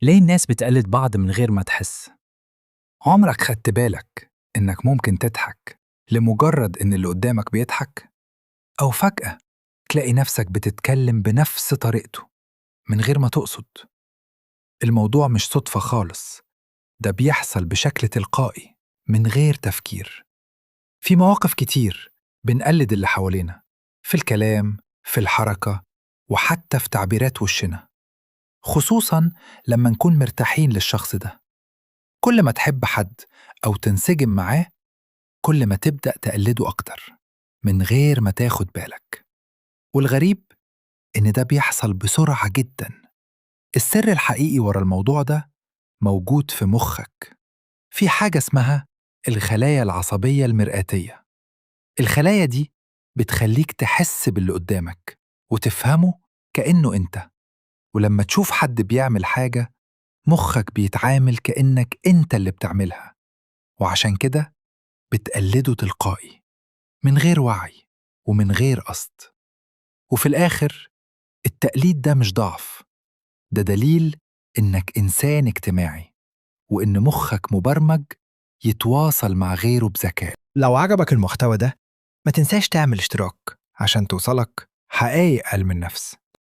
ليه الناس بتقلد بعض من غير ما تحس؟ عمرك خدت بالك إنك ممكن تضحك لمجرد إن اللي قدامك بيضحك؟ أو فجأة تلاقي نفسك بتتكلم بنفس طريقته من غير ما تقصد. الموضوع مش صدفة خالص، ده بيحصل بشكل تلقائي من غير تفكير. في مواقف كتير بنقلد اللي حوالينا، في الكلام، في الحركة، وحتى في تعبيرات وشنا، خصوصاً لما نكون مرتاحين للشخص ده. كل ما تحب حد أو تنسجم معاه، كل ما تبدأ تقلده أكتر من غير ما تاخد بالك. والغريب إن ده بيحصل بسرعة جدا. السر الحقيقي ورا الموضوع ده موجود في مخك، في حاجة اسمها الخلايا العصبية المرآتية. الخلايا دي بتخليك تحس باللي قدامك وتفهمه كأنه أنت. ولما تشوف حد بيعمل حاجة، مخك بيتعامل كأنك أنت اللي بتعملها، وعشان كده بتقلده تلقائي من غير وعي ومن غير قصد. وفي الآخر التقليد ده مش ضعف، ده دليل إنك إنسان اجتماعي، وإن مخك مبرمج يتواصل مع غيره بذكاء. لو عجبك المحتوى ده ما تنساش تعمل اشتراك عشان توصلك حقائق علم النفس.